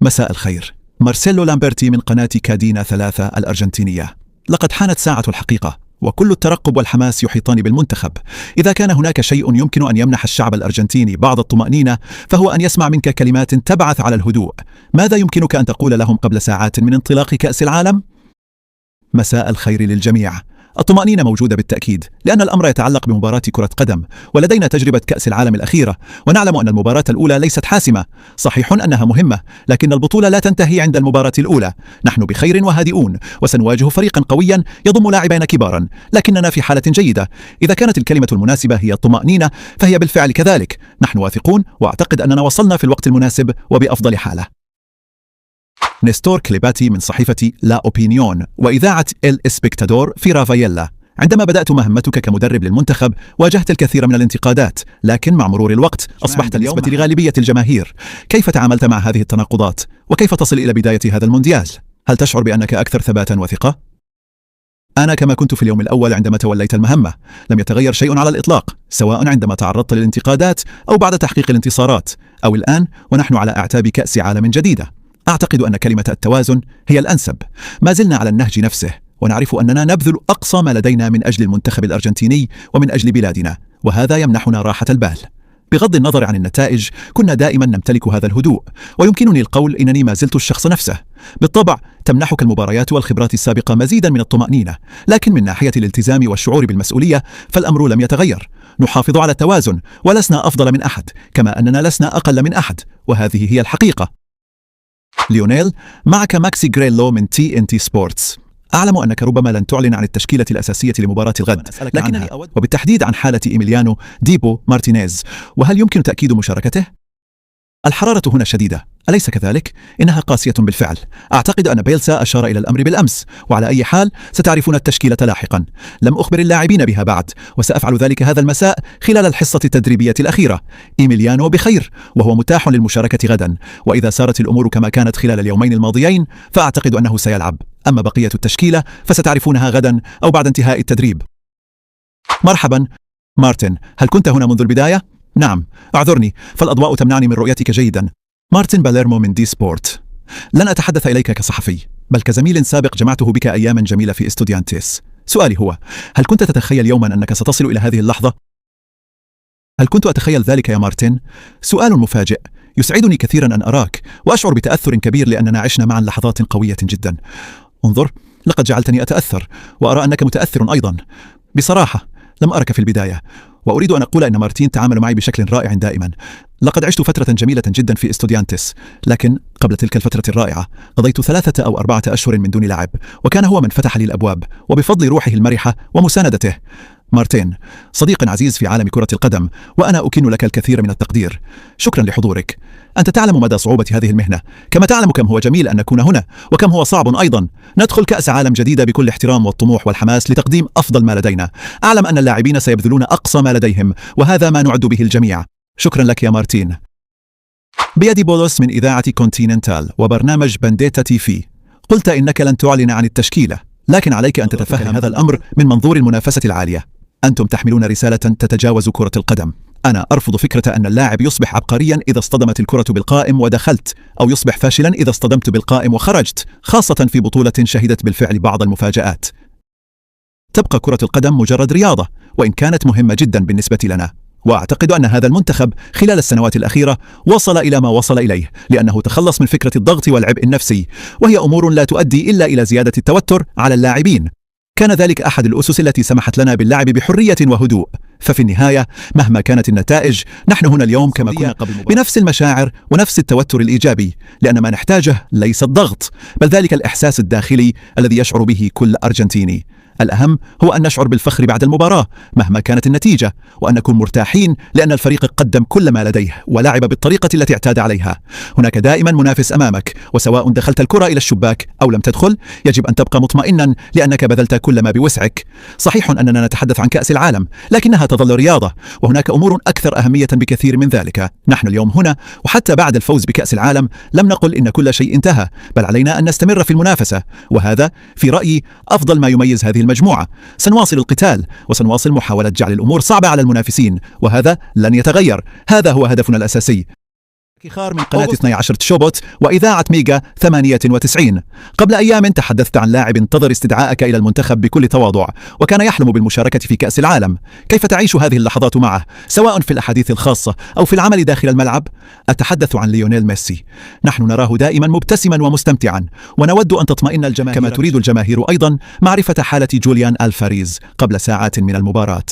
مساء الخير. مارسيلو لامبرتي من قناة كادينا 3 الأرجنتينية. لقد حانت ساعة الحقيقة، وكل الترقب والحماس يحيطان بالمنتخب. إذا كان هناك شيء يمكن أن يمنح الشعب الأرجنتيني بعض الطمأنينة، فهو أن يسمع منك كلمات تبعث على الهدوء. ماذا يمكنك أن تقول لهم قبل ساعات من انطلاق كأس العالم؟ مساء الخير للجميع. الطمأنينة موجودة بالتأكيد، لأن الأمر يتعلق بمباراة كرة قدم، ولدينا تجربة كأس العالم الأخيرة، ونعلم أن المباراة الأولى ليست حاسمة. صحيح أنها مهمة، لكن البطولة لا تنتهي عند المباراة الأولى. نحن بخير وهادئون، وسنواجه فريقا قويا يضم لاعبين كبارا، لكننا في حالة جيدة. إذا كانت الكلمة المناسبة هي الطمأنينة، فهي بالفعل كذلك. نحن واثقون، وأعتقد أننا وصلنا في الوقت المناسب وبأفضل حالة. نستور كليباتي من صحيفة لا أوبينيون وإذاعة الإسبكتادور في رافاييلا. عندما بدأت مهمتك كمدرب للمنتخب واجهت الكثير من الانتقادات، لكن مع مرور الوقت أصبحت بالنسبة لغالبية الجماهير. كيف تعاملت مع هذه التناقضات؟ وكيف تصل إلى بداية هذا المونديال؟ هل تشعر بأنك أكثر ثباتا وثقة؟ أنا كما كنت في اليوم الأول عندما توليت المهمة، لم يتغير شيء على الإطلاق، سواء عندما تعرضت للانتقادات أو بعد تحقيق الانتصارات أو الآن ونحن على أعتاب كأس عالم جديدة. أعتقد أن كلمة التوازن هي الأنسب. ما زلنا على النهج نفسه، ونعرف أننا نبذل أقصى ما لدينا من أجل المنتخب الأرجنتيني ومن أجل بلادنا، وهذا يمنحنا راحة البال. بغض النظر عن النتائج، كنا دائما نمتلك هذا الهدوء، ويمكنني القول إنني ما زلت الشخص نفسه. بالطبع تمنحك المباريات والخبرات السابقة مزيدا من الطمأنينة، لكن من ناحية الالتزام والشعور بالمسؤولية فالأمر لم يتغير. نحافظ على التوازن، ولسنا أفضل من أحد، كما أننا لسنا أقل من أحد، وهذه هي الحقيقة. ليونيل، معك ماكسي جريلو من TNT سبورتس. أعلم أنك ربما لن تعلن عن التشكيلة الأساسية لمباراة الغد، لكنني أود وبالتحديد عن حالة إيميليانو ديبو مارتينيز، وهل يمكن تأكيد مشاركته؟ الحرارة هنا شديدة، أليس كذلك؟ إنها قاسية بالفعل. أعتقد أن بيلسا أشار إلى الأمر بالأمس، وعلى أي حال ستعرفون التشكيلة لاحقا. لم أخبر اللاعبين بها بعد، وسأفعل ذلك هذا المساء خلال الحصة التدريبية الأخيرة. إيميليانو بخير، وهو متاح للمشاركة غدا، وإذا سارت الأمور كما كانت خلال اليومين الماضيين فأعتقد أنه سيلعب. أما بقية التشكيلة فستعرفونها غدا أو بعد انتهاء التدريب. مرحبا مارتن، هل كنت هنا منذ البداية؟ نعم، اعذرني، فالأضواء تمنعني من رؤيتك جيدا. مارتن باليرمو من دي سبورت. لن أتحدث إليك كصحفي، بل كزميل سابق جمعته بك أياما جميلة في استوديانتيس. سؤالي هو، هل كنت تتخيل يوما أنك ستصل إلى هذه اللحظة؟ هل كنت أتخيل ذلك يا مارتن؟ سؤال مفاجئ. يسعدني كثيرا أن أراك، وأشعر بتأثر كبير لأننا عشنا معا لحظات قوية جدا. انظر، لقد جعلتني أتأثر، وأرى أنك متأثر أيضا. بصراحة لم أرك في البداية، وأريد أن أقول أن مارتين تعامل معي بشكل رائع دائما. لقد عشت فترة جميلة جدا في استوديانتس، لكن قبل تلك الفترة الرائعة قضيت 3 أو 4 أشهر من دون لعب، وكان هو من فتح لي الأبواب، وبفضل روحه المرحة ومساندته. مارتين، صديق عزيز في عالم كرة القدم، وأنا أكن لك الكثير من التقدير. شكرا لحضورك. أنت تعلم مدى صعوبة هذه المهنة، كما تعلم كم هو جميل أن نكون هنا، وكم هو صعب أيضا. ندخل كأس عالم جديدة بكل احترام والطموح والحماس لتقديم أفضل ما لدينا. أعلم أن اللاعبين سيبذلون أقصى ما لديهم، وهذا ما نعد به الجميع. شكرا لك يا مارتين. بيدي بولوس من إذاعة كونتيننتال وبرنامج بانديتا TV. قلت إنك لن تعلن عن التشكيلة، لكن عليك أن تتفهم هذا الأمر من منظور المنافسة العالية. أنتم تحملون رسالة تتجاوز كرة القدم. أنا أرفض فكرة أن اللاعب يصبح عبقريا إذا اصطدمت الكرة بالقائم ودخلت، أو يصبح فاشلا إذا اصطدمت بالقائم وخرجت، خاصة في بطولة شهدت بالفعل بعض المفاجآت. تبقى كرة القدم مجرد رياضة، وإن كانت مهمة جدا بالنسبة لنا. وأعتقد أن هذا المنتخب خلال السنوات الأخيرة وصل إلى ما وصل إليه لأنه تخلص من فكرة الضغط والعبء النفسي، وهي أمور لا تؤدي إلا إلى زيادة التوتر على اللاعبين. كان ذلك أحد الأسس التي سمحت لنا باللعب بحرية وهدوء. ففي النهاية مهما كانت النتائج، نحن هنا اليوم كما كنا قبل بنفس المشاعر ونفس التوتر الإيجابي، لأن ما نحتاجه ليس الضغط، بل ذلك الإحساس الداخلي الذي يشعر به كل أرجنتيني. الأهم هو أن نشعر بالفخر بعد المباراة مهما كانت النتيجة، وأن نكون مرتاحين لأن الفريق قدم كل ما لديه ولعب بالطريقة التي اعتاد عليها. هناك دائما منافس أمامك، وسواء دخلت الكرة إلى الشباك أو لم تدخل يجب أن تبقى مطمئنا لأنك بذلت كل ما بوسعك. صحيح أننا نتحدث عن كأس العالم، لكنها تظل رياضة، وهناك أمور أكثر أهمية بكثير من ذلك. نحن اليوم هنا، وحتى بعد الفوز بكأس العالم لم نقل إن كل شيء انتهى، بل علينا أن نستمر في المنافسة، وهذا في رأيي أفضل ما يميز هذه المجموعة. سنواصل القتال، وسنواصل محاولة جعل الأمور صعبة على المنافسين، وهذا لن يتغير. هذا هو هدفنا الأساسي. كيخار من قناة 12 تشوبوت وإذاعة ميجا 98. قبل أيام تحدثت عن لاعب انتظر استدعائك إلى المنتخب بكل تواضع وكان يحلم بالمشاركة في كأس العالم. كيف تعيش هذه اللحظات معه سواء في الأحاديث الخاصة أو في العمل داخل الملعب؟ أتحدث عن ليونيل ميسي. نحن نراه دائما مبتسما ومستمتعا ونود أن تطمئن الجماهير كما تريد الجماهير أيضا معرفة حالة جوليان ألفاريز قبل ساعات من المباراة.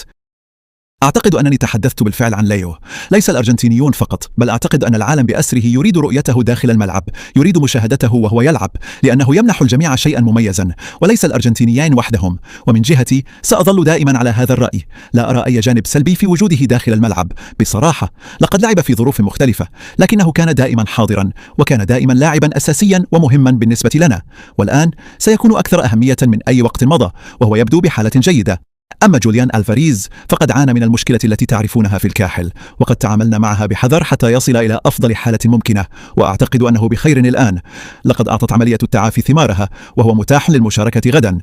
أعتقد أنني تحدثت بالفعل عن ليو. ليس الأرجنتينيون فقط، بل أعتقد أن العالم بأسره يريد رؤيته داخل الملعب، يريد مشاهدته وهو يلعب، لأنه يمنح الجميع شيئا مميزا، وليس الأرجنتينيين وحدهم. ومن جهتي سأظل دائما على هذا الرأي، لا أرى أي جانب سلبي في وجوده داخل الملعب. بصراحة لقد لعب في ظروف مختلفة، لكنه كان دائما حاضرا، وكان دائما لاعبا أساسيا ومهما بالنسبة لنا، والآن سيكون أكثر أهمية من أي وقت مضى، وهو يبدو بحالة جيدة. أما جوليان ألفاريز فقد عانى من المشكلة التي تعرفونها في الكاحل، وقد تعاملنا معها بحذر حتى يصل إلى أفضل حالة ممكنة، وأعتقد أنه بخير الآن. لقد أعطت عملية التعافي ثمارها، وهو متاح للمشاركة غدا.